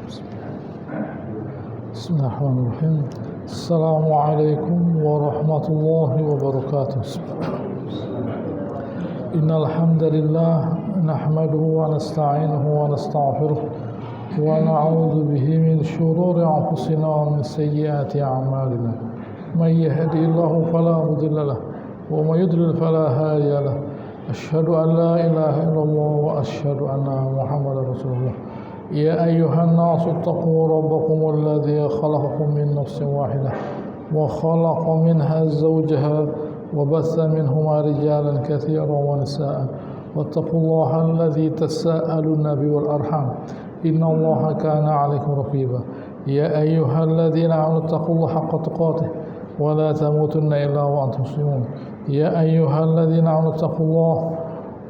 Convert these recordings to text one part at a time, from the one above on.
Bismillahirrahmanirrahim. Assalamualaikum warahmatullahi wabarakatuh. Innal hamdalillah nahmaduhu wa nasta'inuhu wa nastaghfiruh wa na'udzu bihi min shururi anfusina wa min sayyiati a'malina. May yahdihillahu fala mudilla lahu wa may yudlil fala hadiya lahu. Asyhadu an la ilaha illallah wa asyhadu anna Muhammadar Rasulullah. يا أيها الناس اتقوا ربكم الذي خلقكم من نفس واحدة وخلق منها زوجها وبث منهما رجالا كثيرا ونساء واتقوا الله الذي تساءلون به والأرحام إن الله كان عليكم رقيبا يا أيها الذين آمنوا اتقوا الله حق تقاته ولا تموتن إلا وأنتم مسلمون يا أيها الذين آمنوا اتقوا الله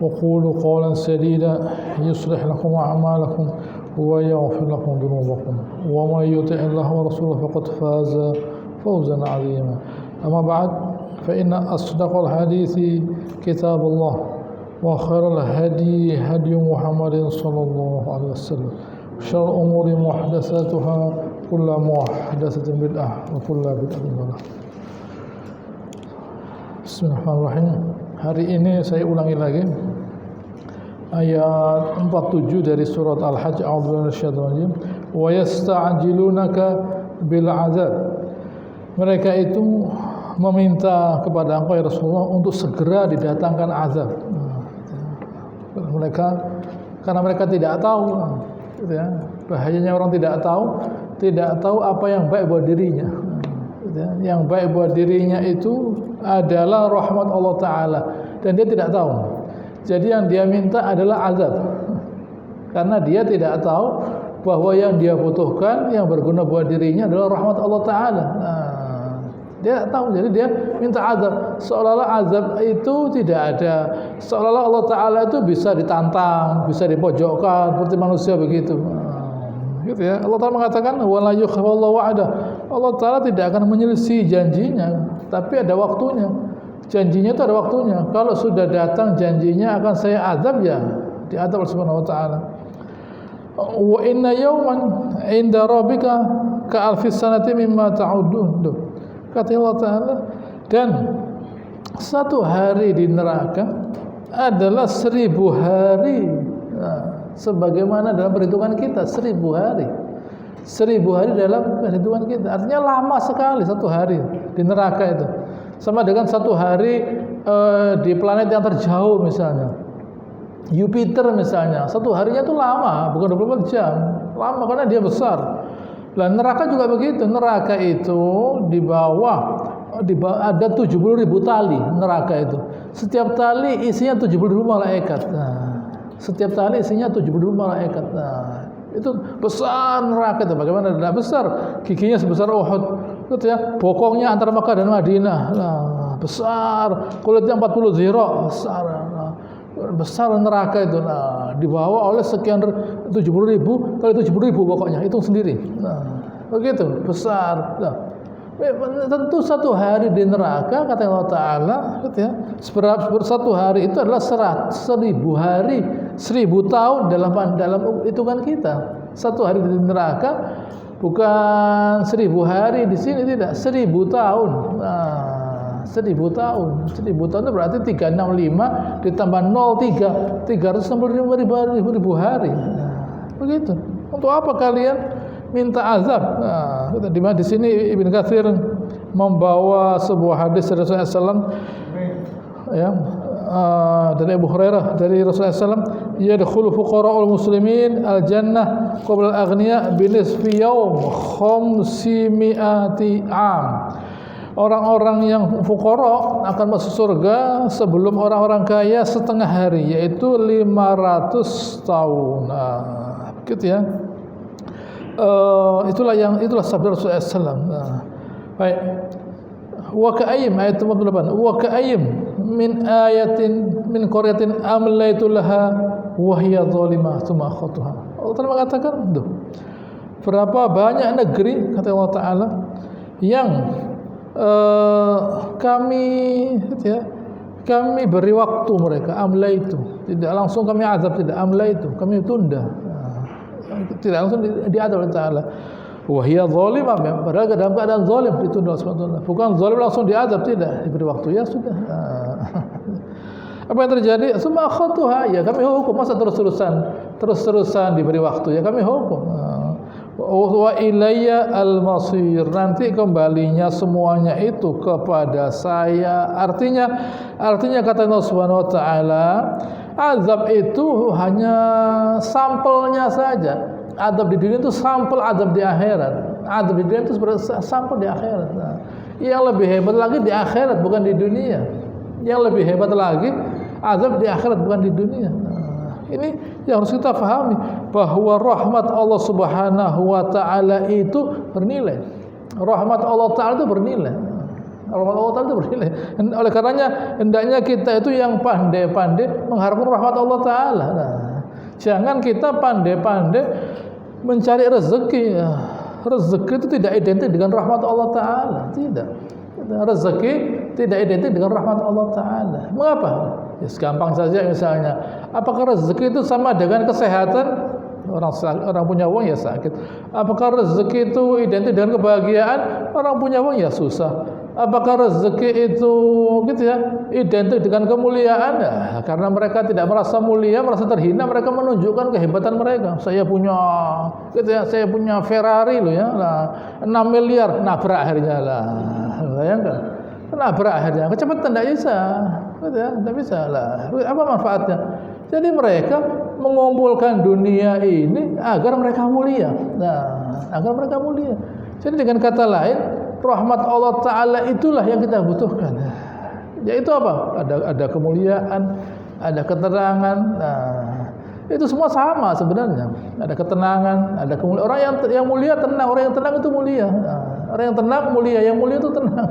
وقولوا قولا سديدا يصلح لكم أعمالكم ويغفر لكم ذنوبكم ومن يطع الله ورسوله فقد فاز فوزا عظيما أما بعد فإن أصدق الحديث كتاب الله وخير الهدي هدي محمد صلى الله عليه وسلم شر الأمور محدثاتها كل محدثة بدعة وكل بدعة ضلالة. Bismillahirrahmanirrahim. Hari ini saya ulangi lagi ayat 47 dari surat Al-Hajj. A'udzubillahi minasyaitonir rajim. Wa yasta'jilunaka bil 'adzab. Mereka itu meminta kepada engkau ya Rasulullah untuk segera didatangkan azab. Karena mereka tidak tahu, gitu ya. Bahayanya orang tidak tahu apa yang baik buat dirinya. Gitu ya. Yang baik buat dirinya itu adalah rahmat Allah Ta'ala dan dia tidak tahu. Jadi yang dia minta adalah azab, karena dia tidak tahu bahwa yang dia butuhkan, yang berguna buat dirinya adalah rahmat Allah Ta'ala. Dia tahu, jadi dia minta azab. Seolah-olah azab itu tidak ada, seolah-olah Allah Ta'ala itu bisa ditantang, bisa dipojokkan seperti manusia begitu. Gitu ya. Allah Ta'ala mengatakan wala yukhfallahu wa'ada. Allah Ta'ala tidak akan menyelisih janjinya, tapi ada waktunya. Janjinya itu ada waktunya. Kalau sudah datang janjinya akan saya azab, ya diazab oleh Subhanahu wa taala. Wa inna yawman 'inda rabbika ka alfi sanati mimma ta'udun. Kata Allah Ta'ala, dan satu hari di neraka adalah 1000 hari. Sebagaimana dalam perhitungan kita 1000 hari. 1000 hari dalam perhitungan kita. Artinya lama sekali satu hari di neraka itu. Sama dengan satu hari di planet yang terjauh misalnya Jupiter misalnya, satu harinya itu lama, bukan 24 jam, lama karena dia besar. Nah, neraka juga begitu. Neraka itu di bawah ada 70.000 tali neraka itu. Setiap tali isinya 70.000 malaikat. Setiap tali isinya 70.000 malaikat. Itu besar neraka itu. Bagaimana tidak besar? Giginya sebesar Uhud. Gitu ya. Bokongnya antara Makkah dan Madinah. Besar. Kulitnya 40 zira. Besar. Besar neraka itu. Dibawa oleh sekian 70.000 kali 70.000 pokoknya. Hitung sendiri. Begitu. Besar. Tentu satu hari di neraka, kata Allah Ta'ala, gitu ya, satu hari itu adalah 100.000 hari, 1000 tahun dalam hitungan kita. Satu hari di neraka bukan 1000 hari di sini, tidak, 1000 tahun. 1000 tahun. 1000 tahun itu berarti 365 ditambah 03, 365.000 hari. Begitu. Untuk apa kalian minta azab? Di sini Ibn Katsir membawa sebuah hadis dari Rasulullah SAW, ya, dari Abu Hurairah dari Rasulullah SAW, yadkhulu fuqara'ul muslimin al-jannah qabla al-aghniya binisfi yawm 500 am. Orang-orang yang fuqara akan masuk surga sebelum orang-orang kaya setengah hari, yaitu 500 tahun. Gitu ya. Itulah sabda Rasulullah SAW. Baik. Wa ka'ayyim ayat 48. Wa ka'ayyim min ayatin min qaryatin amlaytu laha wa hiya zalimah tsumma akhadtuha. Allah Ta'ala mengatakan, berapa banyak negeri, kata Allah Ta'ala, yang kami beri waktu mereka, amlaitu, tidak langsung kami azab, tidak, amlaitu, kami tunda. tidak langsung diadab oleh Ta'ala. Wahia zalimah, padahal dalam keadaan zalim ditunda SWT. Bukan zalim langsung diadab, tidak, diberi waktu, ya sudah. Apa yang terjadi? Summa akhadtuha, ya kami hukum. Masa terus-terusan diberi waktu, ya kami hukum. Wa ilayya al-masir, nanti kembalinya semuanya itu kepada saya. Artinya kata Allah Subhanahu wa taala, azab itu hanya sampelnya saja. Adab di dunia itu sampel adab di akhirat. Adab di dunia itu sampel di akhirat. Nah, yang lebih hebat lagi di akhirat, bukan di dunia. Yang lebih hebat lagi azab di akhirat, bukan di dunia. Nah, ini yang harus kita pahami, bahwa rahmat Allah Subhanahu wa taala itu bernilai. Rahmat Allah taala itu bernilai. Rahmat Allah taala itu bernilai. Oleh karenanya hendaknya kita itu yang pandai-pandai mengharapkan rahmat Allah taala. Nah, jangan kita pandai-pandai mencari rezeki. Rezeki itu tidak identik dengan rahmat Allah Ta'ala. Tidak. Rezeki tidak identik dengan rahmat Allah Ta'ala. Mengapa? Ya, gampang saja misalnya. Apakah rezeki itu sama dengan kesehatan? Orang punya uang ya sakit. Apakah rezeki itu identik dengan kebahagiaan? Orang punya uang ya susah. Apakah rezeki itu gitu ya identik dengan kemuliaan? Ya, karena mereka tidak merasa mulia, merasa terhina, mereka menunjukkan kehebatan mereka. Saya punya gitu ya, saya punya Ferrari loh ya. Lah, 6 miliar nabrak akhirnya lah. Bayangkan. Nabrak akhirnya. Kecepatan tidak bisa. Gitu ya, tidak bisa lah. Apa manfaatnya? Jadi mereka mengumpulkan dunia ini agar mereka mulia. Nah, agar mereka mulia. Jadi dengan kata lain, rahmat Allah Ta'ala itulah yang kita butuhkan. Yaitu apa? Ada kemuliaan, ada ketenangan. Nah, itu semua sama sebenarnya. Ada ketenangan, ada kemuliaan. Orang yang mulia tenang, orang yang tenang itu mulia. Nah, orang yang tenang mulia, yang mulia itu tenang.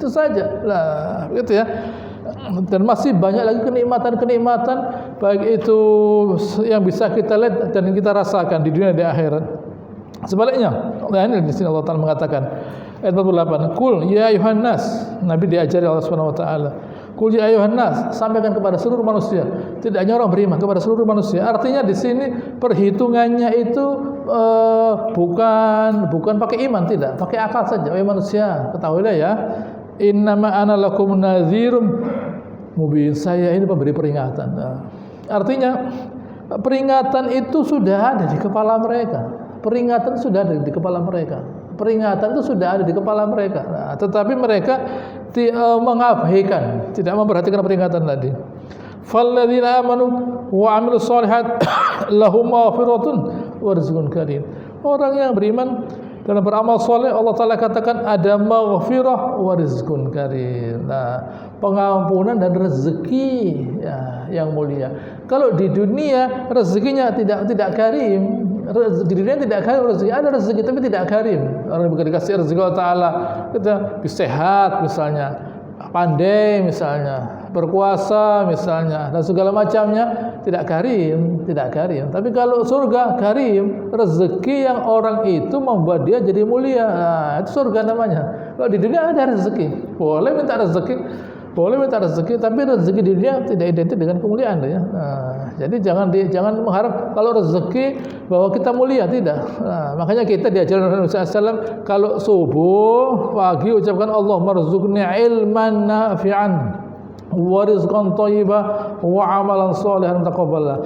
Itu saja. Lah, gitu ya. Dan masih banyak lagi kenikmatan-kenikmatan, baik itu yang bisa kita lihat dan kita rasakan di dunia dan di akhirat. Sebaliknya, di sini Allah Ta'ala mengatakan ayat 48, Qul ya ayuhan nas, Nabi diajari Allah Subhanahu wa taala. Qul ya ayuhan nas, sampaikan kepada seluruh manusia, tidak hanya orang beriman, kepada seluruh manusia. Artinya di sini perhitungannya itu bukan pakai iman, tidak, pakai akal saja. Wahai manusia, ketahuilah ya, innama ana lakum nadhirum mubin, saya ini pemberi peringatan. Nah, artinya peringatan itu sudah ada di kepala mereka. Peringatan sudah ada di kepala mereka. Peringatan itu sudah ada di kepala mereka. Nah, tetapi mereka mengabaikan, tidak memperhatikan peringatan tadi. Falladzina amanu wa 'amilus shalihat lahum maghfiratun wa rizqun karim. Orang yang beriman dan beramal soleh, Allah Ta'ala katakan ada maghfirah wa rizqun karim. Nah, pengampunan dan rezeki ya, yang mulia. Kalau di dunia rezekinya tidak karim. Di dunia tidak karim rezeki, ada rezeki tapi tidak karim. Orang yang dikasih rezeki Allah Ta'ala, kita sehat misalnya, pandai misalnya, berkuasa misalnya, dan segala macamnya, tidak karim. Tapi kalau surga karim, rezeki yang orang itu membuat dia jadi mulia. Nah, itu surga namanya. Kalau di dunia ada rezeki, boleh minta rezeki, tapi rezeki di dunia tidak identik dengan kemuliaan ya. Nah, jadi jangan mengharap kalau rezeki bahwa kita mulia, tidak. Nah, makanya kita diajarkan Nabi SAW, kalau subuh pagi ucapkan Allahumma rzuqni ilman nafi'an wa rizqan thayyiban wa amalan shalihan taqabbala.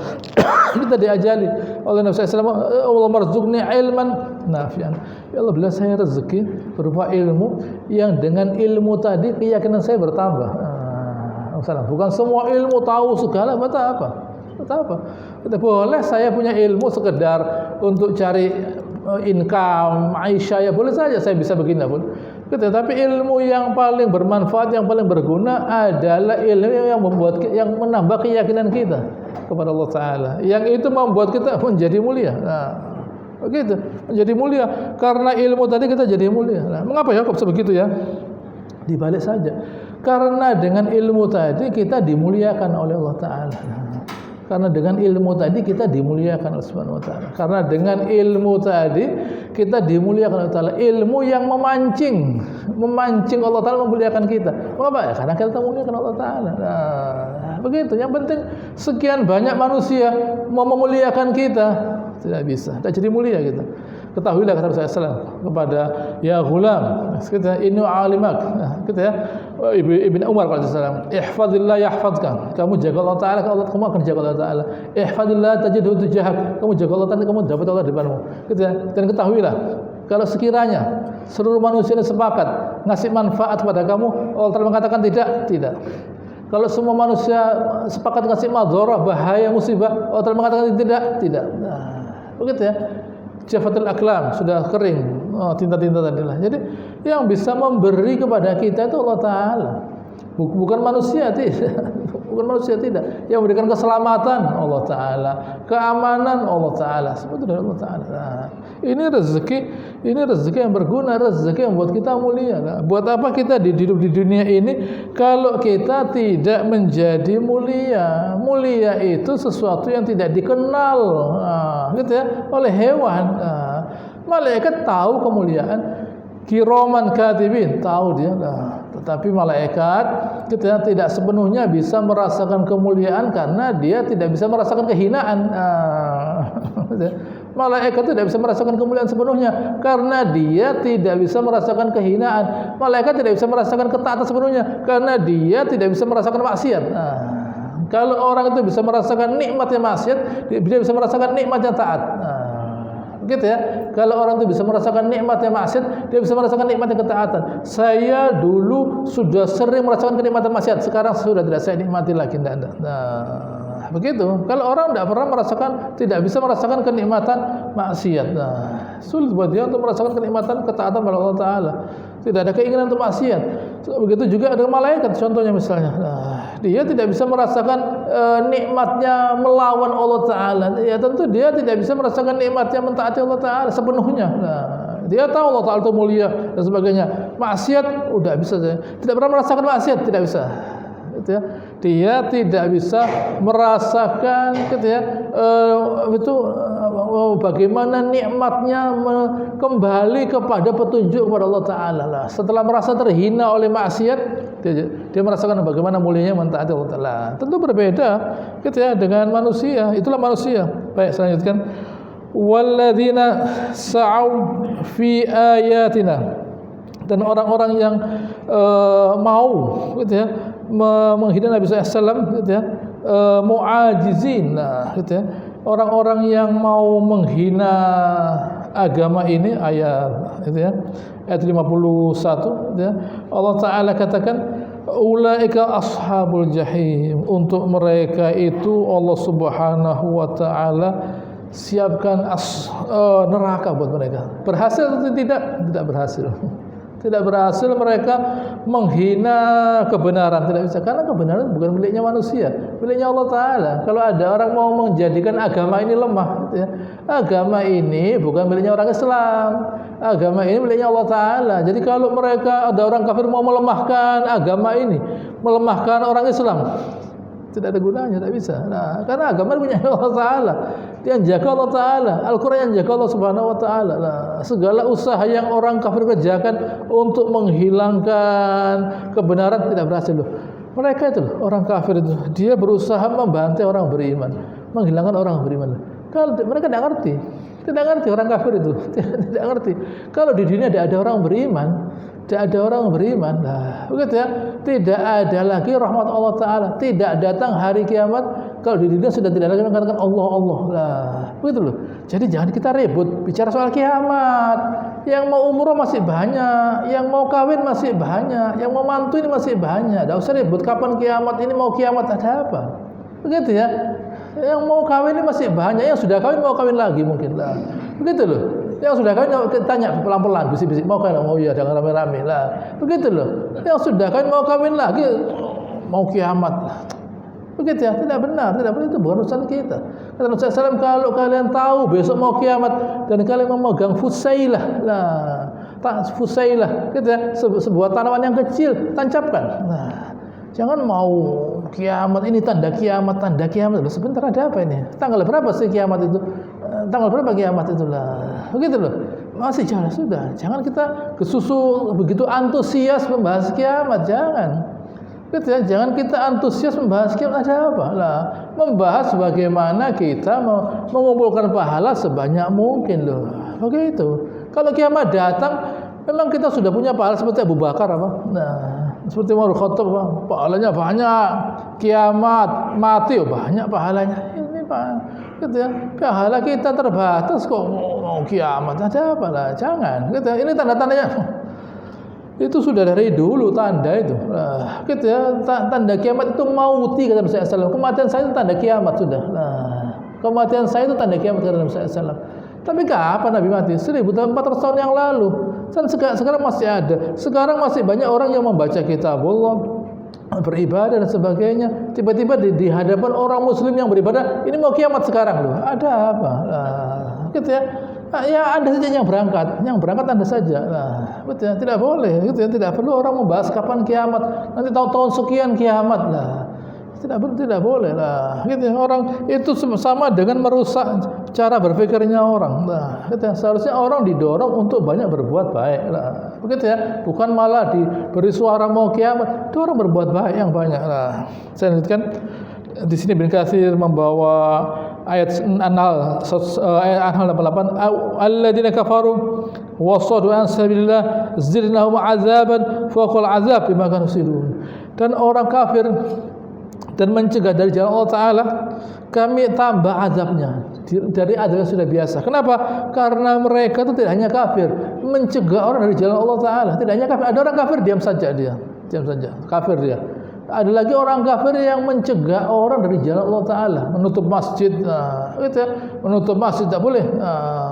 Kita diajari oleh Nabi SAW, Allahumma rzuqni ilman nafi'an. Ya Allah, berilah saya rezeki berupa ilmu yang dengan ilmu tadi keyakinan saya bertambah. Bukan semua ilmu tahu segala, apa? Boleh saya punya ilmu sekedar untuk cari income, Aisyah, ya boleh saja saya bisa begini pun. Tetapi ilmu yang paling bermanfaat, yang paling berguna adalah ilmu yang menambah keyakinan kita kepada Allah Ta'ala. Yang itu membuat kita menjadi mulia. Nah, begitu, menjadi mulia. Karena ilmu tadi kita jadi mulia. Nah, mengapa ya kok begitu ya? Dibalik saja. Karena dengan ilmu tadi kita dimuliakan oleh Allah Ta'ala. Karena dengan ilmu tadi kita dimuliakan oleh Subhanahu wa taala. Karena dengan ilmu tadi kita dimuliakan oleh Allah taala. Ilmu yang memancing Allah taala memuliakan kita. Mengapa? Ya, karena kita muliakan Allah taala. Nah, begitu. Yang penting sekian banyak manusia mau memuliakan kita, tidak bisa. Tidak jadi mulia kita. Ketahuilah kata Rasulullah SAW kepada ya ghulam, kita inu alimak, kita ya Ibn Umar kalau SAW, ihfadillah yahfadka, kamu jaga Allah Taala, kamu akan jaga Allah Taala. Ihfadillah tajidhu tujahak, kamu jaga Allah Taala, kamu dapat Allah di depanmu. Gitu ya. Dan ketahuilah kalau sekiranya seluruh manusia sepakat ngasih manfaat kepada kamu, Allah Taala mengatakan tidak. Kalau semua manusia sepakat ngasih madharah, bahaya, musibah, Allah Taala mengatakan tidak. Nah, begitu ya. Jafatul aklam, sudah kering tinta-tinta tadi lah. Jadi yang bisa memberi kepada kita itu Allah Ta'ala, bukan manusia, tidak. Bukan manusia, tidak. Yang memberikan keselamatan Allah Ta'ala, keamanan Allah Ta'ala, semua itu dari Allah Ta'ala. Nah, ini rezeki yang berguna, rezeki yang membuat kita mulia. Nah, buat apa kita hidup di dunia ini kalau kita tidak menjadi mulia? Mulia itu sesuatu yang tidak dikenal, gitu ya, oleh hewan. Malaikat tahu kemuliaan, kiroman katibin tahu dia. Tetapi malaikat kita tidak sepenuhnya bisa merasakan kemuliaan karena dia tidak bisa merasakan kehinaan. Malaikat tidak bisa merasakan kemuliaan sepenuhnya karena dia tidak bisa merasakan kehinaan. Malaikat tidak bisa merasakan ketaatan sepenuhnya karena dia tidak bisa merasakan maksiat. Kalau orang itu bisa merasakan nikmatnya maksiat, dia bisa merasakan nikmatnya taat. Gitu ya. Kalau orang itu bisa merasakan nikmatnya maksiat, dia bisa merasakan nikmatnya ketaatan. Saya dulu sudah sering merasakan kenikmatan maksiat, sekarang sudah tidak saya nikmati lagi. Nah, begitu. Kalau orang tidak bisa merasakan kenikmatan maksiat, sulit buat dia untuk merasakan kenikmatan ketaatan pada Allah Taala. Tidak ada keinginan untuk maksiat. Begitu juga dengan malaikat, contohnya misalnya. Dia tidak bisa merasakan nikmatnya melawan Allah Ta'ala. Ya tentu dia tidak bisa merasakan nikmatnya mentaati Allah Ta'ala sepenuhnya. Dia tahu Allah Ta'ala itu mulia dan sebagainya. Maksiat, udah bisa saja. Tidak pernah merasakan maksiat, tidak bisa. Gitu ya. Dia tidak bisa merasakan gitu ya, bagaimana nikmatnya kembali kepada petunjuk kepada Allah Ta'ala. Setelah merasa terhina oleh maksiat, dia merasakan bagaimana mulianya mentaati Allah Ta'ala. Tentu berbeda gitu ya dengan manusia. Itulah manusia. Baik, selanjutkan. Walladzina sa'au fi ayatina, dan orang-orang yang mau gitu ya menghina Nabi SAW gitu ya, mu'ajizin, gitu ya, orang-orang yang mau menghina agama ini, ayat itu ya, ayat 51 gitu ya, Allah Ta'ala katakan ulaika ashabul jahim, untuk mereka itu Allah Subhanahu wa Ta'ala siapkan neraka buat mereka. Berhasil atau tidak? Tidak berhasil. Tidak berhasil mereka menghina kebenaran, tidak bisa, karena kebenaran bukan miliknya manusia, miliknya Allah Ta'ala. Kalau ada orang mau menjadikan agama ini lemah, gitu ya, agama ini bukan miliknya orang Islam, agama ini miliknya Allah Ta'ala. Jadi kalau mereka ada orang kafir mau melemahkan agama ini, melemahkan orang Islam, tidak ada gunanya, tidak bisa. Nah, karena agama punya Allah Ta'ala, yang jaga Allah Ta'ala, Al-Quran yang jaga Allah Subhanahu wa Ta'ala. Nah, segala usaha yang orang kafir kerjakan untuk menghilangkan kebenaran tidak berhasil loh. Mereka itu loh, orang kafir itu, dia berusaha membantai orang beriman, menghilangkan orang beriman. Kalau mereka tidak ngerti orang kafir itu, tidak ngerti. Kalau di dunia tidak ada orang beriman, nah, begitu ya, tidak ada lagi rahmat Allah Ta'ala, tidak datang hari kiamat kalau di dunia sudah tidak lagi mengatakan Allah lah, begitu loh. Jadi jangan kita ribut bicara soal kiamat. Yang mau umroh masih banyak, yang mau kawin masih banyak, yang mau mantu ini masih banyak. Tidak usah ribut kapan kiamat ini, mau kiamat ada apa, begitu ya. Yang mau kawin ini masih banyak, yang sudah kawin mau kawin lagi mungkin lah, begitu loh. Yang sudah kawin tanya pelan-pelan, bisik-bisik, mau kawin? Mau, iya, jangan rame-rame lah, begitu loh. Yang sudah kawin mau kawin lagi, mau kiamat lah, begitu ya. Tidak benar, itu bukan urusan kita. Kata Nabi SAW, kalau kalian tahu besok mau kiamat dan kalian memegang fusailah lah, fusailah gitu ya, sebuah tanaman yang kecil, tancapkan. Nah, jangan mau kiamat ini tanda kiamat, tanda kiamat. Loh, sebentar, ada apa ini? Tanggal berapa sih kiamat itu? Tanggal berapa kiamat itulah? Begitu loh. Masih jauh, sudah. Jangan kita kesusu begitu antusias membahas kiamat, jangan. Gitu ya, jangan kita antusias membahas kiamat. Ada apa? Lah, membahas bagaimana kita mengumpulkan pahala sebanyak mungkin loh. Begitu. Kalau kiamat datang, memang kita sudah punya pahala seperti Abu Bakar apa? Nah, seperti Umar Khattab, pahalanya banyak. Kiamat mati, banyak pahalanya. Ini Pak, gitu ya. Pahala kita terbatas kok mau kiamat. Ada apa lah? Jangan. Gitu ya. Ini tanda-tandanya. Itu sudah dari dulu tanda itu. Nah, gitu ya. Tanda kiamat itu mauti kata Nabi SAW. Kematian saya itu tanda kiamat sudah. Nah, kematian saya itu tanda kiamat kata Nabi SAW. Tapi kapan Nabi mati? 1400 tahun yang lalu. Sekarang masih ada. Sekarang masih banyak orang yang membaca kitab Allah, beribadah dan sebagainya. Tiba-tiba di hadapan orang muslim yang beribadah, ini mau kiamat sekarang loh. Ada apa? Gitu ya. Ya Anda saja yang berangkat Anda saja. Betul ya? Tidak boleh, gitu ya. Tidak perlu orang membahas kapan kiamat. Nanti tahun-tahun sekian kiamat lah. Tidak boleh lah. Gitu ya. Orang itu sama dengan merusak cara berpikirnya orang. Nah, gitu ya. Seharusnya orang didorong untuk banyak berbuat baik lah. Begitu ya. Bukan malah diberi suara mau kiamat. Dorong berbuat baik yang banyak lah. Saya lanjutkan. Di sini Ibnu Katsir membawa ayat An-Nahl 88, alladzina kafaru wa saddu an sabilillah zidnahum azaban fawqal azab bima kanu yusirun. Dan orang kafir dan mencegah dari jalan Allah Ta'ala, kami tambah azabnya dari azab yang sudah biasa. Kenapa? Karena mereka itu tidak hanya kafir, mencegah orang dari jalan Allah Ta'ala. Tidak hanya kafir, ada orang kafir diam saja, kafir dia. Ada lagi orang kafir yang mencegah orang dari jalan Allah Ta'ala, menutup masjid, gitu ya. Menutup masjid tak boleh,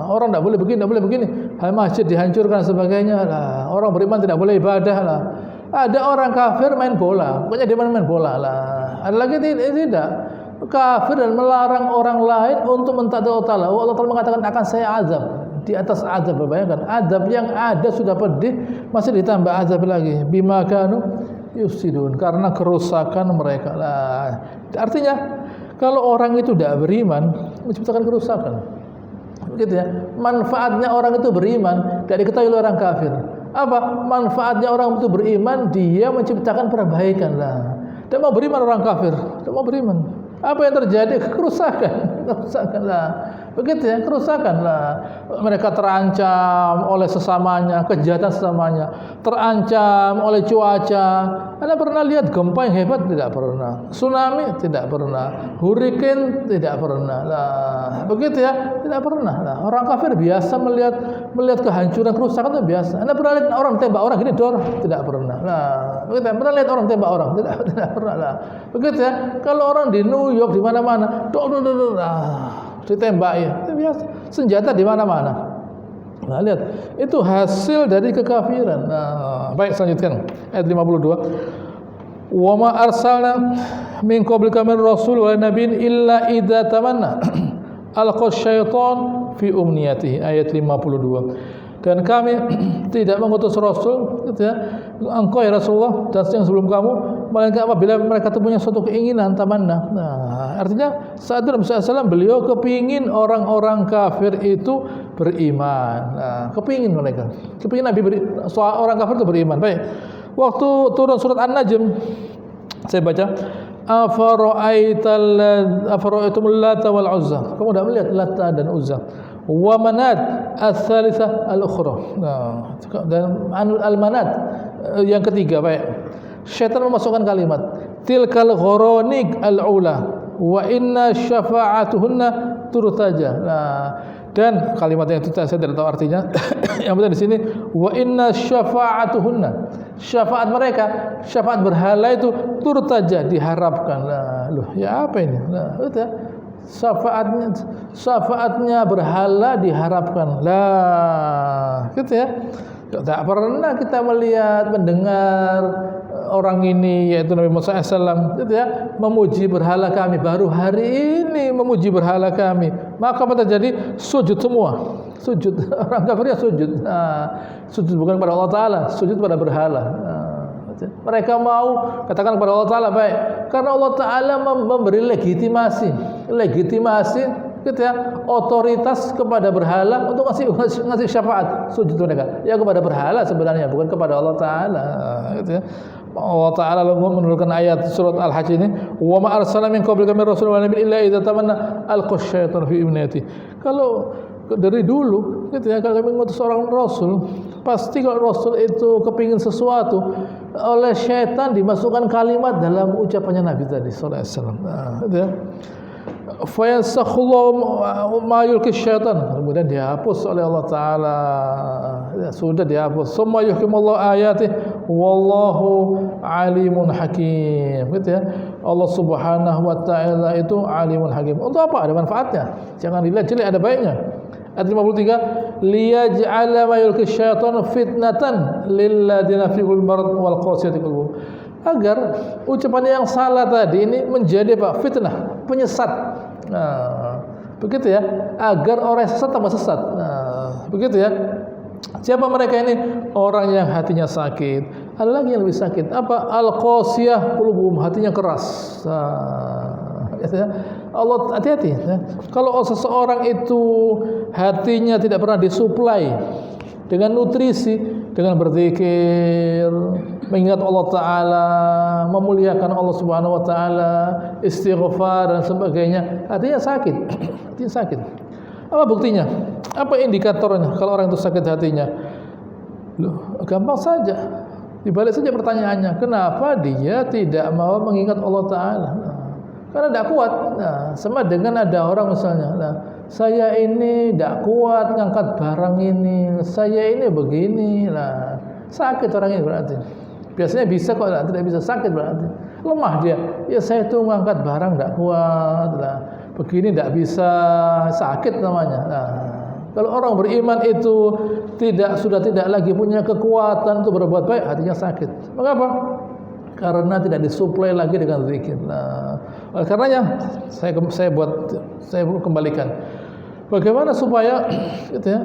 orang tak boleh begini, tak boleh begini, masjid dihancurkan sebagainya. Orang beriman tidak boleh ibadah lah. Ada orang kafir main bola, pokoknya dia main bola lah. Ada lagi tidak, kafir dan melarang orang lain untuk mentaati Allah Ta'ala. Allah Ta'ala mengatakan akan saya azab. Di atas azab, bayangkan azab yang ada sudah pedih, masih ditambah azab lagi. Bima kanu yufsidun, karena kerusakan mereka lah. Artinya kalau orang itu tidak beriman, menciptakan kerusakan. Begitu ya. Manfaatnya orang itu beriman tidak diketahui oleh orang kafir. Apa manfaatnya orang itu beriman? Dia menciptakan perbaikan lah. Tidak mau beriman orang kafir, tidak mau beriman. Apa yang terjadi? Kerusakan lah. Begitu ya, kerusakan lah. Mereka terancam oleh sesamanya, kejahatan sesamanya, terancam oleh cuaca. Anda pernah lihat gempa yang hebat? Tidak pernah. Tsunami? Tidak pernah. Hurricane? Tidak pernah. Lah, begitu ya, tidak pernah. Lah, orang kafir biasa melihat kehancuran, kerusakan itu biasa. Anda pernah lihat orang tembak orang gini dor? Tidak pernah. Lah, begitu ya. Pernah lihat orang tembak orang? Tidak pernah lah. Begitu ya. Kalau orang di New York di mana-mana, ditembak ya, itu biasa. Senjata di mana-mana. Nah, lihat, itu hasil dari kekafiran. Nah, baik, selanjutkan ayat 52. Wa ma arsalna min qablika min rasul wa nabiyyin illa idza tamanna alqa syaitan fi umniyatihi, ayat 52. Dan kami tidak mengutus rasul, gitu ya, engkau ya Rasulullah dan yang sebelum kamu, melainkan apabila mereka punya suatu keinginan, tamanna. Nah, artinya saat itu Nabi SAW beliau kepingin orang-orang kafir itu beriman. Nah, kepingin mereka, kepingin orang kafir itu beriman. Baik, waktu turun surat An-Najm, saya baca, afara'aitumul Lata wal Uzza. Kamu sudah melihat Lata dan Uzza. Wa manat ats-tsalitsah al-ukhra. Nah, dan al-manat yang ketiga, baik. Syaitan memasukkan kalimat tilkal gharanik al-ula wa inna syafa'atuhunna turtaja. Nah, dan kalimat yang itu saya tidak tahu artinya. Yang penting di sini wa inna syafa'atuhunna, syafaat mereka, syafaat berhala itu turtaja, diharapkan. Nah, loh, ya apa ini? Nah, betul ya. Syafaatnya berhala diharapkan lah, gitu ya. Tak pernah kita melihat, mendengar orang ini, yaitu Nabi Musa SAW, gitu ya, memuji berhala kami. Baru hari ini memuji berhala kami. Maka apa terjadi? Sujud semua. Sujud. Orang kafirnya sujud. Nah, sujud bukan pada Allah Ta'ala, sujud pada berhala. Nah, Mereka mau katakan kepada Allah Ta'ala baik, karena Allah Ta'ala memberi legitimasi gitu ya, otoritas kepada berhala untuk ngasih syafaat, sujud mereka ya kepada berhala sebenarnya, bukan kepada Allah Ta'ala gitu ya. Allah Ta'ala menurunkan ayat surat Al-Hajj ini, wa ma arsalna min qablika min rasulin wa nabiyyin illa idza tamanna alqa syaitan fi umniyati. Kalau dari dulu gitu ya, kalau kami mengutus seorang rasul, pasti kalau rasul itu kepingin sesuatu, oleh syaitan dimasukkan kalimat dalam ucapannya Nabi tadi sallallahu alaihi wasallam. Gitu ya. Fa yansakhullahu ma yulqi syaitan, kemudian dihapus oleh Allah Ta'ala, ya, sudah dihapus. Summa yuhkimullahu ayatih wallahu alimun hakim, gitu ya. Allah Subhanahu wa Ta'ala itu alimun hakim. Untuk apa? Ada manfaatnya, jangan dilihat jelek, ada baiknya. Ayat 53, liyaj'ala ma yulqi syaitan fitnatan lil ladzina fi qulubihim marad wal qasiyati qulubuhum, agar ucapan yang salah tadi ini menjadi apa? Fitnah, penyesat. Nah, begitu ya, agar orang yang sesat tambah sesat. Nah, begitu ya. Siapa mereka ini? Orang yang hatinya sakit. Ada lagi yang lebih sakit. Apa? Al-qasiyah qulubuhum, hatinya keras. Nah, ya. Allah hati-hati ya. Kalau seseorang itu hatinya tidak pernah disuplai dengan nutrisi, dengan berzikir, mengingat Allah Ta'ala, memuliakan Allah Subhanahu Wa Ta'ala, istighfar dan sebagainya, hatinya sakit. Hatinya sakit. Apa buktinya? Apa indikatornya kalau orang itu sakit hatinya? Loh, gampang saja. Dibalik saja pertanyaannya, kenapa dia tidak mau mengingat Allah Ta'ala? Nah, karena tidak kuat. Nah, sama dengan ada orang misalnya, nah, saya ini tidak kuat ngangkat barang ini, saya ini begini, nah, sakit orang ini berarti. Biasanya bisa kok, tidak bisa, sakit berarti lemah dia. Ya saya itu ngangkat barang tidak kuat, nah, begini tidak bisa, sakit namanya. Nah, kalau orang beriman itu sudah tidak lagi punya kekuatan untuk berbuat baik, hatinya sakit. Mengapa? Karena tidak disuplai lagi dengan zikir. Nah, oleh karenanya saya kembalikan. Bagaimana supaya gitu ya,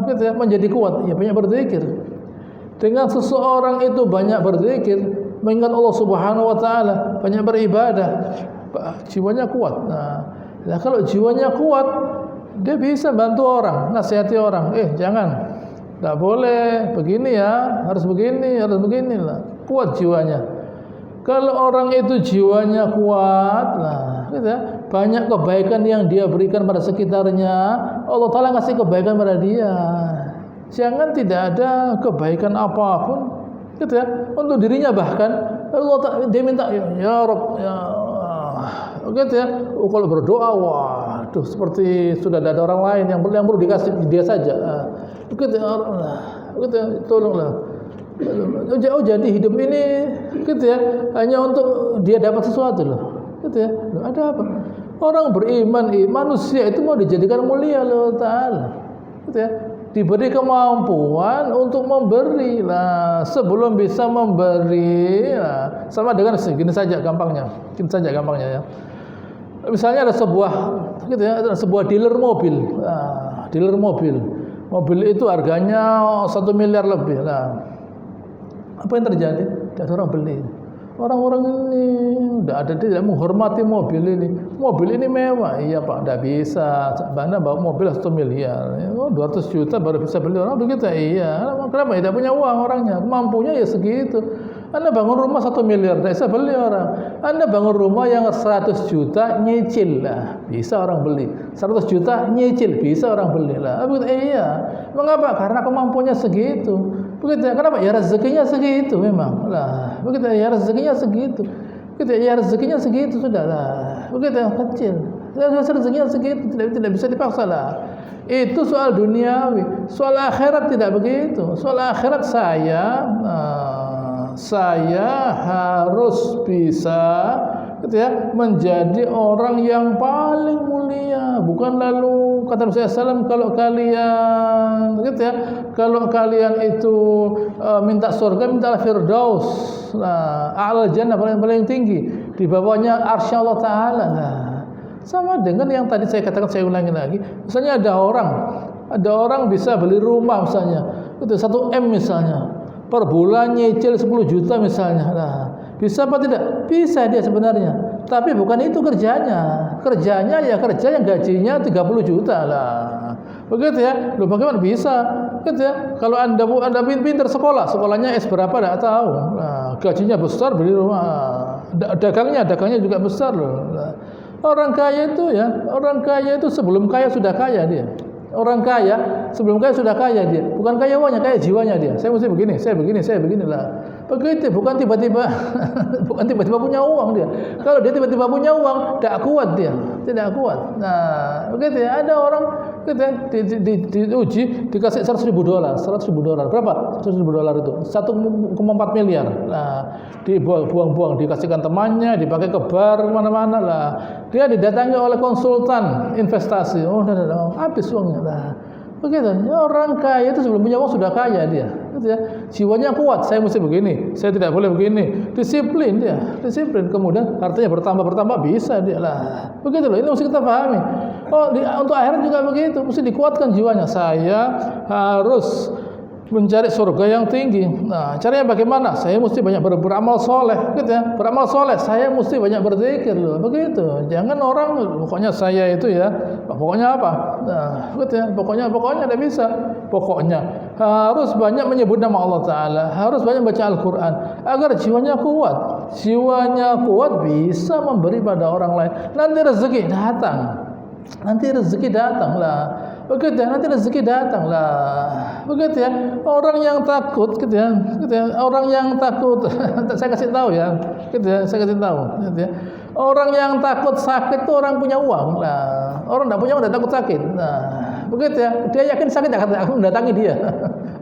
gitu ya, menjadi kuat? Ya banyak berzikir. Dengan seseorang itu banyak berzikir, mengingat Allah Subhanahu Wa Ta'ala, banyak beribadah, jiwanya kuat. Nah, kalau jiwanya kuat, dia bisa bantu orang, nasihati orang. Jangan. Tidak boleh begini ya, harus begini lah. Kuat jiwanya. Kalau orang itu jiwanya kuat, nah, gitu ya, banyak kebaikan yang dia berikan pada sekitarnya, Allah Ta'ala ngasih kebaikan pada dia. Jangan tidak ada kebaikan apapun, gitu ya, untuk dirinya bahkan Allah dia minta ya Rabb, ya gitu ya. Kalau berdoa, waduh, seperti sudah ada orang lain yang perlu dikasih dia saja. Gitu ya, tolonglah. Jadi hidup ini gitu ya, hanya untuk dia dapat sesuatu loh. Gitu ya. Ada apa? Orang beriman, manusia itu mau dijadikan mulia oleh Allah Ta'ala. Gitu ya. Diberi kemampuan untuk memberi lah. Sebelum bisa memberi, nah, sama dengan segini saja gampangnya. Ya. Misalnya ada sebuah dealer mobil. Nah, dealer mobil. Mobil itu harganya 1 miliar lebih. Nah, apa yang terjadi? Tidak ada orang beli. Orang-orang ini tidak menghormati mobil ini. Mobil ini mewah. Iya Pak, tidak bisa. Mana bawa mobil 1 miliar. 200 juta baru bisa beli. Orang begitu. Iya. Kenapa? Tidak punya uang orangnya. Mampunya ya segitu. Anda bangun rumah 1 miliar, tidak bisa beli orang. Anda bangun rumah yang 100 juta, nyicil lah, bisa orang beli. 100 juta, nyicil, bisa orang beli lah. Iya. Mengapa? Karena kemampuannya segitu. Begitu. Kenapa? Ya rezekinya segitu memang. Lah, begitu ya, rezekinya segitu. Begitu ya, rezekinya segitu sudah lah. Begitu ya, kecil. Rezekinya segitu, tidak bisa dipaksa lah. Itu soal duniawi. Soal akhirat tidak begitu. Soal akhirat saya harus bisa gitu ya, menjadi orang yang paling mulia. Bukan lalu kata Rasulullah SAW, kalau kalian itu minta surga, mintalah firdaus. Nah, a'lal jannah, paling tinggi, di bawahnya arsy Allah Ta'ala. Nah, sama dengan yang tadi saya katakan, saya ulangi lagi. Misalnya ada orang bisa beli rumah misalnya, itu 1 M misalnya. per bulan nyicil 10 juta misalnya. Nah, bisa apa tidak? Bisa dia sebenarnya. Tapi bukan itu kerjanya. Kerjanya ya kerja yang gajinya 30 juta lah. Begitu ya. Loh bagaimana bisa? Gitu ya. Kalau Anda pintar sekolahnya S berapa enggak tahu. Nah, gajinya besar, beli rumah. Dagangnya juga besar loh. Nah, orang kaya itu sebelum kaya sudah kaya dia. Orang kaya sebelum kaya sudah kaya dia. Bukan kaya uangnya, kaya jiwanya dia. Saya mesti begini, saya beginilah. Begitu, bukan tiba-tiba punya uang dia. Kalau dia tiba-tiba punya uang, tidak kuat dia, tidak kuat. Nah, begitu ya. Ada orang gitu ya, diuji dikasih $100.000. Berapa? $100.000 itu 1,4 miliar. Nah, dibuang-buang, dikasihkan temannya, dipakai ke bar mana-mana lah. Dia didatangi oleh konsultan investasi. Habis uangnya. Nah, begitu. Orang kaya itu sebelum punya uang sudah kaya dia. Gitu ya. Jiwanya kuat. Saya mesti begini. Saya tidak boleh begini. Disiplin dia. Disiplin. Kemudian hartanya bertambah bisa dia lah. Begitu loh. Ini mesti kita pahami. Untuk akhirat juga begitu. Mesti dikuatkan jiwanya. Saya harus mencari surga yang tinggi. Nah, caranya bagaimana? Saya mesti banyak beramal soleh, gitu ya. Beramal soleh, saya mesti banyak berzikir loh, begitu. Jangan orang, pokoknya saya itu ya, pokoknya apa? Nah, gitu ya. Pokoknya tidak bisa. Pokoknya harus banyak menyebut nama Allah Taala, harus banyak baca Al-Quran, agar jiwanya kuat. Jiwanya kuat bisa memberi pada orang lain. Nanti rezeki datang lah. Begitu ya, nanti rezeki datang lah. Begitu ya. Orang yang takut gitu ya. Orang yang takut saya kasih tahu ya. Gitu ya, saya kasih tahu gitu ya. Orang yang takut sakit itu orang punya uang lah. Orang tidak punya uang tidak takut sakit. Nah, begitu ya. Dia yakin sakit akan mendatangi dia.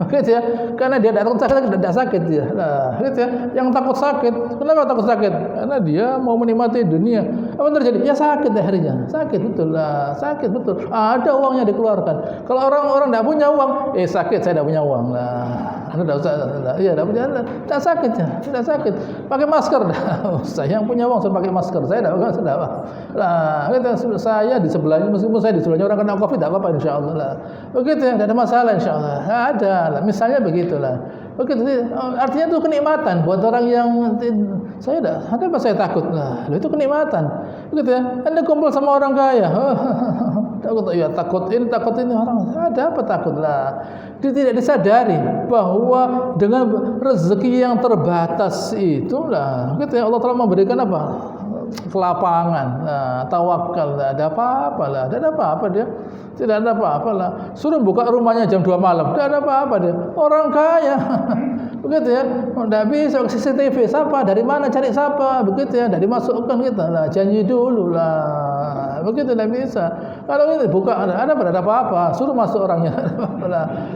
Begitu ya. Karena dia tidak takut sakit, tidak sakit dia. Nah, gitu ya. Yang takut sakit, kenapa takut sakit? Karena dia mau menikmati dunia. Apa yang terjadi? Ya sakit akhirnya. Sakit betul lah, sakit betul. Ada uangnya dikeluarkan. Kalau orang tidak punya uang, sakit saya tidak punya uang lah. Anda tidak usah, iya tidak punya, tidak sakit ya, tidak sakit. Pakai masker dah. Saya yang punya uang suruh pakai masker. Saya tidak sudah. Lah, gitu, saya di sebelahnya, meskipun saya di sebelahnya orang kena Covid tidak apa-apa insyaallah lah. Begitu ya, tidak ada masalah insyaallah. Ada lah, misalnya begitulah. Begitu, artinya itu kenikmatan buat orang yang saya tidak. Kenapa saya takut? Lah, itu kenikmatan. Begitu ya. Anda kumpul sama orang kaya. Takut ini orang. Ada apa takut lah? Dia tidak disadari bahwa dengan rezeki yang terbatas itulah, gitu ya, Allah Taala memberikan apa? Kelapangan, tawakal, tidak ada apa-apa lah, tidak ada apa-apa dia, tidak ada apa-apa lah. Suruh buka rumahnya jam 2 malam, tidak ada apa-apa dia. Orang kaya, begitu ya, tidak bisa CCTV, siapa, dari mana cari siapa, begitu ya, tidak dimasukkan kita lah, janji dulu lah, begitu tidak bisa. Kalau ini buka, ada apa-apa, suruh masuk orangnya,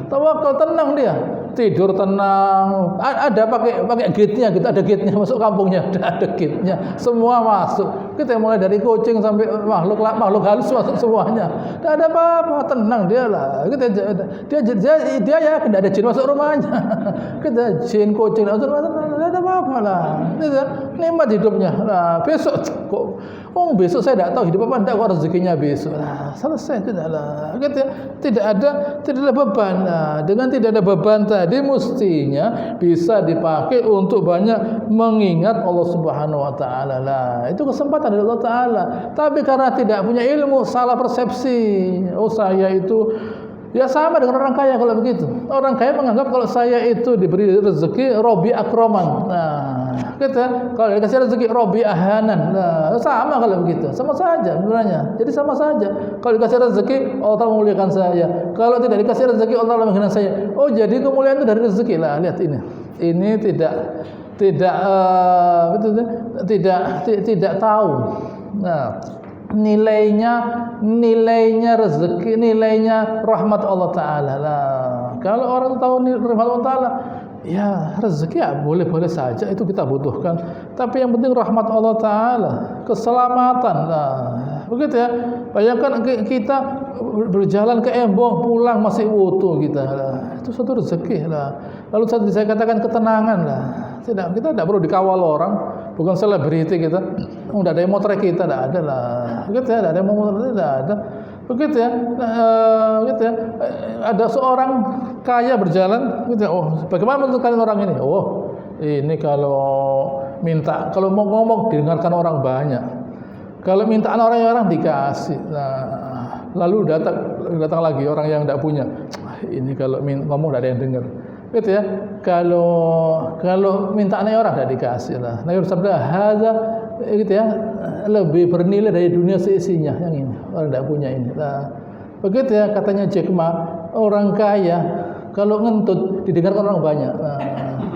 tawakal, tenang dia. Tidur tenang, ada pakai gate-nya gitu, ada gate-nya masuk kampungnya, ada gate-nya, semua masuk. Kita mulai dari kucing sampai makhluk halus masuk semuanya. Tidak ada apa-apa, tenang dia lah. Dia ya tidak ada jin masuk rumahnya. Kita jin kucing masuk rumahnya, tidak ada apa-apa lah. Nikmat hidupnya. Nah, besok kok besok saya tidak tahu hidup apa enggak, kok rezekinya besok. Nah, selesai tidaklah. Gitu ya. Tidak ada beban. Nah, dengan tidak ada beban tadi mestinya bisa dipakai untuk banyak mengingat Allah Subhanahu wa taala. Lah, itu kesempatan dari Allah taala. Tapi karena tidak punya ilmu, salah persepsi. Oh, saya itu ya sama dengan orang kaya kalau begitu. Orang kaya menganggap kalau saya itu diberi rezeki Robi Akroman. Nah, kita kalau dikasih rezeki Robi Ahanan. Nah, sama kalau begitu. Sama saja sebenarnya. Jadi sama saja. Kalau dikasih rezeki Allah Taala memuliakan saya. Kalau tidak dikasih rezeki Allah Taala menghina saya. Oh, jadi kemuliaan itu dari rezeki lah. Lihat ini. Ini tidak tahu. Nah, nilainya rezeki, nilainya rahmat Allah taala lah. Kalau orang tahu rahmat Allah taala, ya rezeki ya boleh-boleh saja itu kita butuhkan. Tapi yang penting rahmat Allah taala, keselamatan lah. Begitu ya. Bayangkan kita berjalan ke Embong pulang masih utuh kita lah. Itu suatu rezeki lah. Lalu saya katakan ketenangan lah. Kita tidak perlu dikawal orang. Bukan selebriti kita, tidak ada yang mau trek kita, tidak ada lah. Kita tidak ada yang mau trek, tidak ada. Begitu ya, gitu ya. Ada seorang kaya berjalan, gitu ya. Oh, bagaimana menentukan orang ini? Oh, ini kalau kalau mau ngomong didengarkan orang banyak. Kalau mintaan orang dikasih. Nah, lalu datang lagi orang yang tidak punya. Ini kalau ngomong tidak ada yang dengar. Gitu ya. Kalau mintaannya orang tidak dikasih. Nah, Nabi bersabda, "Hadza," gitu ya, lebih bernilai dari dunia seisinya. Yang ini orang tidak punya ini. Nah, begitu ya, katanya Jack Ma, orang kaya kalau ngentut didengarkan orang banyak. Nah,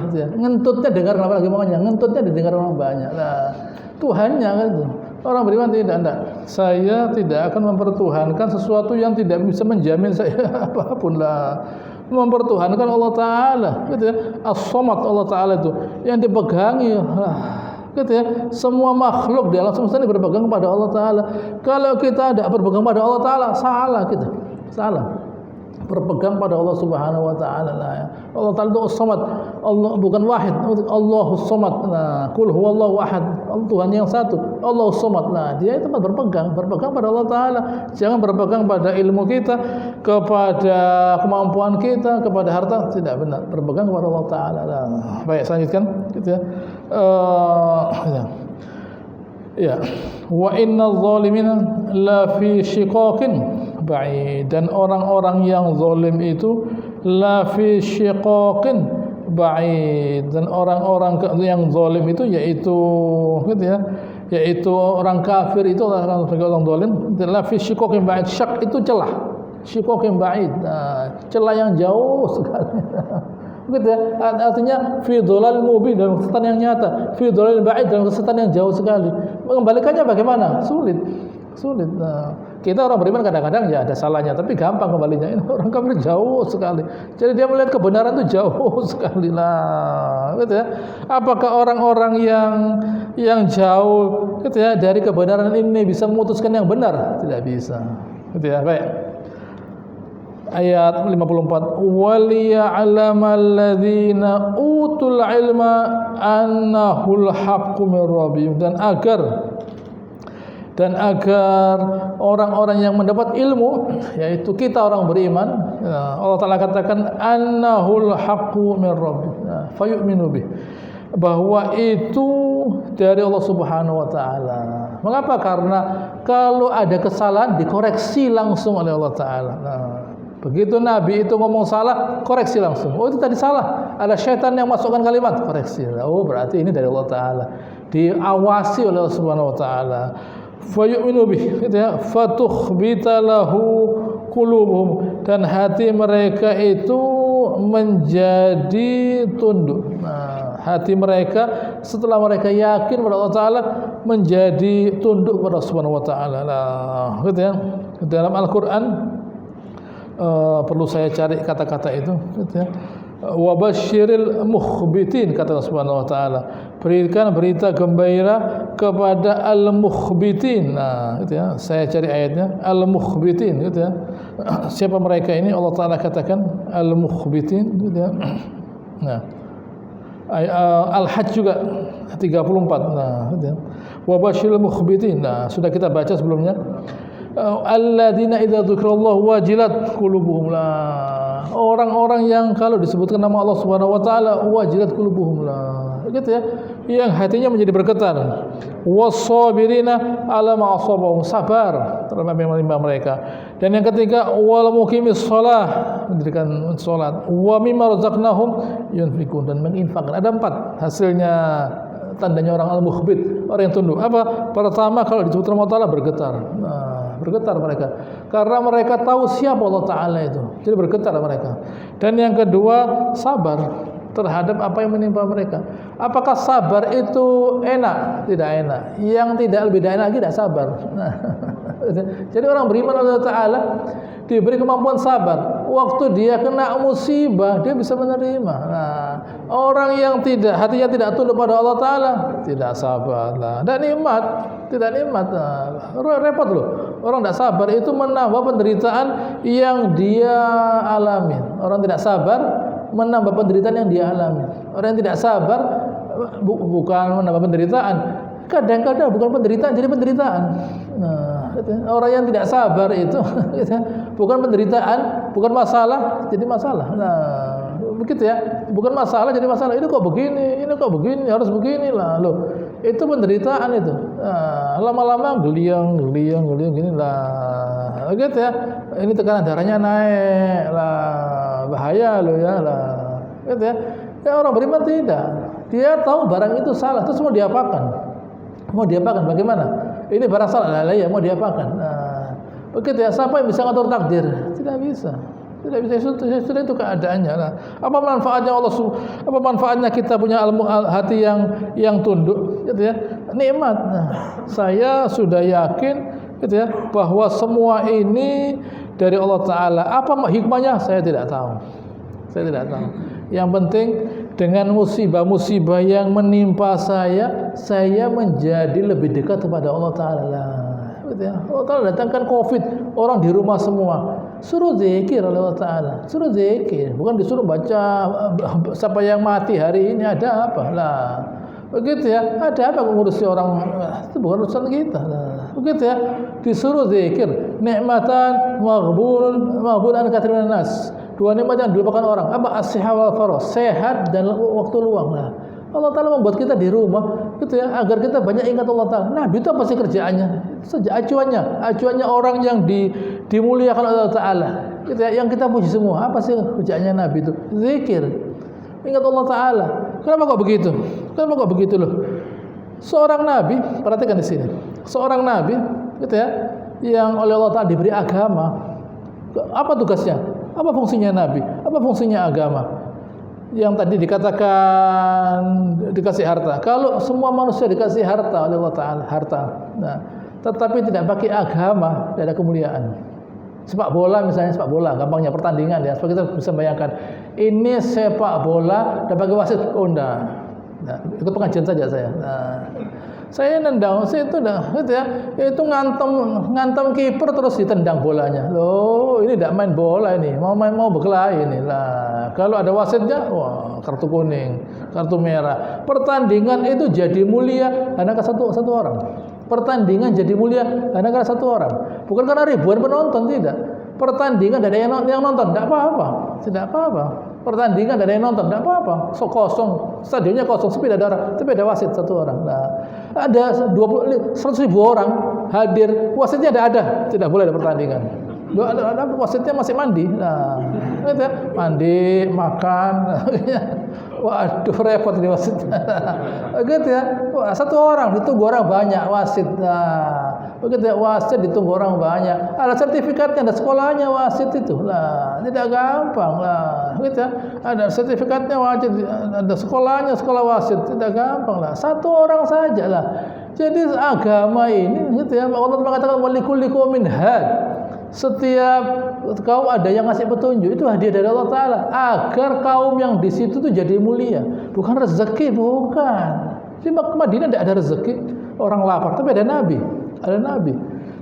gitu ya. Ngentutnya dengar apa lagi makanya? Ngentutnya didengar orang banyak. Nah, Tuhannya kan itu. Orang beriman tidak. Saya tidak akan mempertuhankan sesuatu yang tidak bisa menjamin saya apapun lah. Mempertuhankan Allah Ta'ala, gitu ya. As-Samad Allah Ta'ala itu yang dipegangi, gitu ya. Semua makhluk di alam semesta ini berpegang kepada Allah Ta'ala. Kalau kita tidak berpegang pada Allah Ta'ala, salah kita, salah. Berpegang pada Allah Subhanahu wa taala. Allah Ta'ala itu As-Samad. Allah bukan wahid, Allahus Samad. Nah, qul huwallahu ahad. Tuhan yang satu, Allahus Samad. Nah, dia itu berpegang pada Allah Ta'ala. Jangan berpegang pada ilmu kita, kepada kemampuan kita, kepada harta, tidak benar. Berpegang kepada Allah Ta'ala. Nah, baik, saya lanjutkan gitu ya. Ya. Wa innadz zalimina la fi shiqaqin ba'id, dan orang-orang yang zalim itu la fi shiqaqin ba'id, dan orang-orang yang zalim itu yaitu gitu ya, yaitu orang kafir itu orang zalim, la fi shiqaqin ba'id. Syak itu celah, shiqaqin ba'id, celah yang jauh sekali. Begitu ya, artinya fi dhalal mubin, dalam kesesatan yang nyata, fi dhalal ba'id, dalam kesesatan yang jauh sekali. Mengembalikannya bagaimana? Sulit. Nah, kita orang beriman kadang-kadang ya ada salahnya, tapi gampang kembalinya. Ini orang kafir jauh sekali. Jadi dia melihat kebenaran itu jauh sekali lah, gitu ya. Apakah orang-orang yang jauh, gitu ya, dari kebenaran ini bisa memutuskan yang benar? Tidak bisa. Gitu ya. Baik. Ayat 54, waliya'lamal ladzina utul ilma annahul haqqu mir rabbihim, dan agar orang-orang yang mendapat ilmu, yaitu kita orang beriman, Allah Ta'ala katakan annahul haqqu mir rabbihim, fayu'minu bih, bahwa itu dari Allah Subhanahu wa taala. Mengapa? Karena kalau ada kesalahan dikoreksi langsung oleh Allah Ta'ala. Begitu Nabi itu ngomong salah, koreksi langsung. Oh, itu tadi salah. Ada syaitan yang masukkan kalimat, koreksi. Oh, berarti ini dari Allah Ta'ala. Diawasi oleh Allah Subhanahu wa taala. Fa yu'minu bih, gitu ya. Fatukhbita lahu qulubuhum, dan hati mereka itu menjadi tunduk. Nah, hati mereka setelah mereka yakin pada Allah Ta'ala menjadi tunduk pada Subhanahu wa taala. Nah, gitu ya. Dalam Al-Qur'an perlu saya cari kata-kata itu, gitu ya. Wa basyiril mukhbitin, kata Allah Subhanahu wa taala, berikan berita gembira kepada al-mukhbitin. Nah, gitu ya. Saya cari ayatnya, al-mukhbitin, gitu ya. Siapa mereka ini? Allah Taala katakan al-mukhbitin, gitu ya. Nah, Al-Hajj juga 34. Nah, gitu ya. Wa basyiril mukhbitin. Nah, sudah kita baca sebelumnya. Alladzina idza dzikrallahu wajilat qulubuhum, lah. Orang-orang yang kalau disebutkan nama Allah Subhanahu wa taala wajilat qulubuhum, lah. Gitu ya. Yang hatinya menjadi bergetar. Was-sabirina ala ma asabahum, sabar terhadap yang menimpa mereka. Dan yang ketiga, wal muqimis shalah, mendirikan salat. Wa mimma razaqnahum yunfikun, dan menginfakkan. Ada 4 hasilnya, tandanya orang al-mukhbit, orang yang tunduk. Apa? Pertama, kalau disebut nama Allah Ta'ala bergetar. Bergetar mereka karena mereka tahu siapa Allah Ta'ala itu, jadi bergetar mereka. Dan yang kedua, sabar terhadap apa yang menimpa mereka. Apakah sabar itu enak? Tidak enak. Yang tidak lebih enak lagi tidak sabar. Jadi orang beriman Allah Ta'ala diberi kemampuan sabar. Waktu dia kena musibah, dia bisa menerima. Nah, orang yang hatinya tidak tunduk pada Allah Ta'ala tidak sabar. Nah, dan tidak nikmat. Nah, repot loh. Orang tidak sabar itu menambah penderitaan yang dia alami. Orang tidak sabar menambah penderitaan yang dia alami. Orang yang tidak sabar bukan menambah penderitaan, Kadang-kadang bukan penderitaan jadi penderitaan. Nah, orang yang tidak sabar itu bukan penderitaan, bukan masalah jadi masalah. Nah, begitu ya, bukan masalah jadi masalah. Ini kok begini, harus beginilah. Loh, itu penderitaan itu. Nah, lama-lama geliang gini lah. Begitu ya. Ini tekanan darahnya naik lah, bahaya loh ya lah. Gitu ya. Ya orang beriman tidak. Dia tahu barang itu salah, terus mau diapakan? Mau diapakan? Bagaimana? Ini barang salah, lah ya mau diapakan? Nah, begitu ya. Siapa yang bisa ngatur takdir? Tidak bisa. Tidak bisa. Sudah itu keadaannya. Nah, apa manfaatnya apa manfaatnya kita punya hati yang tunduk? Gitu ya. Nikmat. Nah, saya sudah yakin, gitu ya, bahwa semua ini dari Allah Taala. Apa hikmahnya? Saya tidak tahu. Yang penting dengan musibah-musibah yang menimpa saya menjadi lebih dekat kepada Allah Ta'ala. Allah Ta'ala datangkan COVID, orang di rumah semua. Suruh zikir oleh Allah Ta'ala. Suruh zikir, bukan disuruh baca siapa yang mati hari ini, ada apa lah. Begitu ya, ada apa mengurusi orang, itu bukan urusan kita lah. Begitu ya, disuruh zikir, nikmatan maghbunan katsiran nas. Dua nikmat yang dilupakan orang. Apa? As-sihah wal farah, sehat dan waktu luang. Nah, Allah Ta'ala membuat kita di rumah, gitu ya, agar kita banyak ingat Allah Ta'ala. Nabi itu apa sih kerjaannya? Acuannya orang yang dimuliakan oleh Allah Ta'ala, gitu ya, yang kita puji semua. Apa sih kerjaannya Nabi itu? Zikir, ingat Allah Ta'ala. Kenapa kok begitu loh? Seorang Nabi, perhatikan di sini. Seorang Nabi, gitu ya, yang oleh Allah Ta'ala diberi agama. Apa tugasnya? Apa fungsinya Nabi? Apa fungsinya agama? Yang tadi dikatakan dikasih harta. Kalau semua manusia dikasih harta oleh Allah Ta'ala, harta. Nah, tetapi tidak pakai agama, tidak ada kemuliaan. Sepak bola misalnya, gampangnya pertandingan ya. Supaya kita bisa bayangkan. Ini sepak bola dan pakai wasit. Oh enggak. Nah, ikut pengajian saja saya. Nah, saya nendang, saya itu dah, gitu ya, itu ngantem kiper terus ditendang bolanya. Loh, ini tidak main bola ini, mau berkelahi ini lah. Kalau ada wasitnya, wah, kartu kuning, kartu merah. Pertandingan itu jadi mulia karena satu orang. Pertandingan jadi mulia karena satu orang. Bukan karena ribuan penonton, tidak. Pertandingan ada yang nonton, tidak apa-apa. Pertandingan ada yang nonton, tidak apa-apa. Kosong, stadionnya kosong, sepi ada wasit satu orang. Nah, ada 100.000 orang hadir, wasitnya ada, tidak boleh ada pertandingan. Wasitnya masih mandi. Nah, gitu ya, mandi, makan. Waduh, repot ini wasitnya. Gitu ya. Wah, satu orang ditunggu orang banyak wasit. Nah, begitu ya, wasit ditunggu orang banyak. Ada sertifikatnya, ada sekolahnya wasit itu. Lah, tidak gampang lah. Gitu ya. Ada sertifikatnya wajib, ada sekolahnya, sekolah wasit. Tidak gampang lah. Satu orang saja lah. Jadi agama ini, gitu ya, Allah mengatakan walikulli qaumin had. Setiap kaum ada yang ngasih petunjuk, itu hadiah dari Allah Ta'ala agar kaum yang di situ tuh jadi mulia, bukan rezeki, bukan. Di Madinah tidak ada rezeki, orang lapar, tapi ada Nabi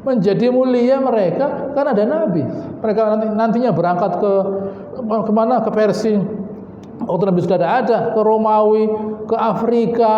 menjadi mulia mereka karena ada Nabi. Mereka nantinya berangkat ke mana? Ke Persia. Waktu Nabi sudah ada, ke Romawi, ke Afrika,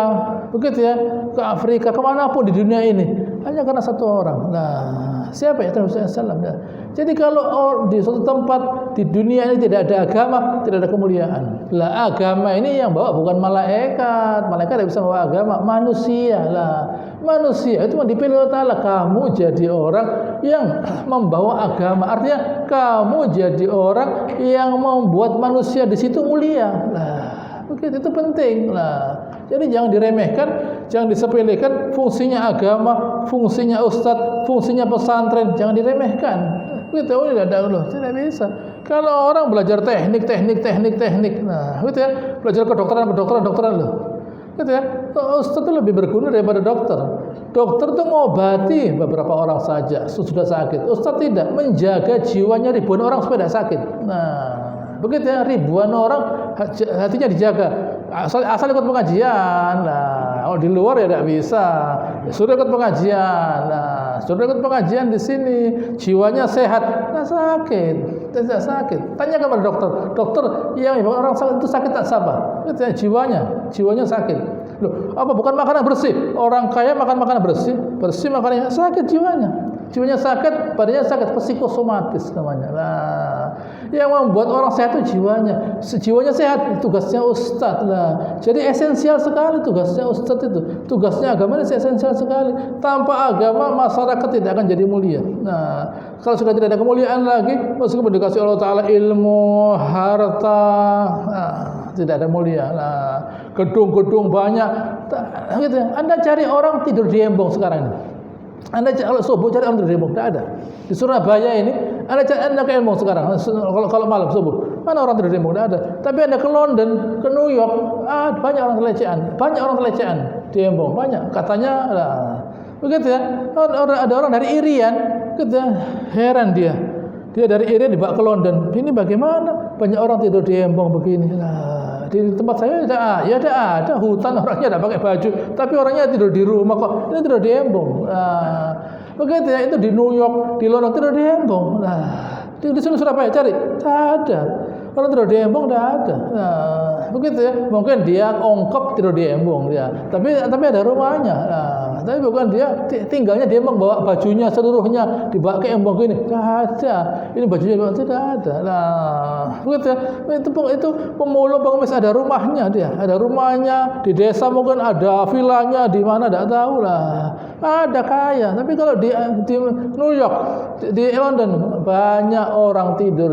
begitu ya, ke Afrika, kemanapun di dunia ini, hanya karena satu orang. Nah, siapa ya? Nabi SAW. Nah, jadi kalau di suatu tempat di dunia ini tidak ada agama, tidak ada kemuliaan. Lah agama ini yang bawa bukan malaikat tidak bisa bawa agama, manusia lah. Manusia itu dipilih Allah Ta'ala. Kamu jadi orang yang membawa agama. Artinya kamu jadi orang yang membuat manusia di situ mulia. Lah, begitu, itu penting lah. Jadi jangan diremehkan, jangan disepelekan. Fungsinya agama, fungsinya ustadz, fungsinya pesantren, jangan diremehkan. Begitu, tidak bisa. Kalau orang belajar teknik, nah, gitu ya, belajar kedokteran loh. Gitu ya, ustaz itu lebih berguna daripada dokter. Dokter itu mengobati beberapa orang saja sudah sakit. Ustaz tidak, menjaga jiwanya ribuan orang supaya tidak sakit. Nah, begitu ya, ribuan orang hatinya dijaga. Asal ikut pengajian. Nah, kalau di luar ya tidak bisa. Sudah ikut pengajian. Nah, sudah ikut pengajian di sini, jiwanya sehat, tidak sakit. Tidak sakit. Tanya kepada dokter. Dokter yang orang sakit itu sakit tak sabar. Itu ya, jiwanya sakit. Loh, apa bukan makanan bersih? Orang kaya makan makanan bersih, bersih makanannya, sakit jiwanya. Jiwanya sakit, badannya sakit, psikosomatis namanya. Nah, yang membuat orang sehat itu jiwanya. Jiwanya sehat, tugasnya ustadz lah. Jadi esensial sekali tugasnya ustadz itu. Tugasnya agama ini esensial sekali. Tanpa agama masyarakat tidak akan jadi mulia. Nah, kalau sudah tidak ada kemuliaan lagi, meskipun dikasih Allah Taala ilmu, harta, nah, tidak ada mulia. Nah, gedung-gedung banyak, gitu. Anda cari orang tidur di embong sekarang ini. Anda kalau subuh cari orang tidur di embong, tidak ada. Di Surabaya ini, Anda ke embong sekarang. Kalau malam subuh, mana orang tidur di embong? Tidak ada. Tapi Anda ke London, ke New York, banyak orang pelecehan di embong, banyak. Katanya, begitu ya. Ada orang dari Irian, gitu ya. Heran dia dari Irian dibawa ke London. Ini bagaimana? Banyak orang tidur di embong begini. Di tempat saya ada hutan, orangnya tidak pakai baju, tapi orangnya tidur di rumah kok. Ini tidur di embong. Begitu ya, itu di New York, di London tidur di embong. Di sini Surabaya cari, tidak ada. Orang tidur di embong tidak ada. Begitu ya. Mungkin dia ongkop tidur di embong dia, tapi ada rumahnya. Tapi bukan dia tinggalnya di embong, bawa bajunya seluruhnya dibawa ke embong gini. Tidak ada. Ini bajunya tidak ada. Begitu ya. Itu pemulung pengemis, ada rumahnya dia, ada rumahnya di desa, mungkin ada vilanya di mana tidak tahu lah. Ada kaya, tapi kalau di New York, di London banyak orang tidur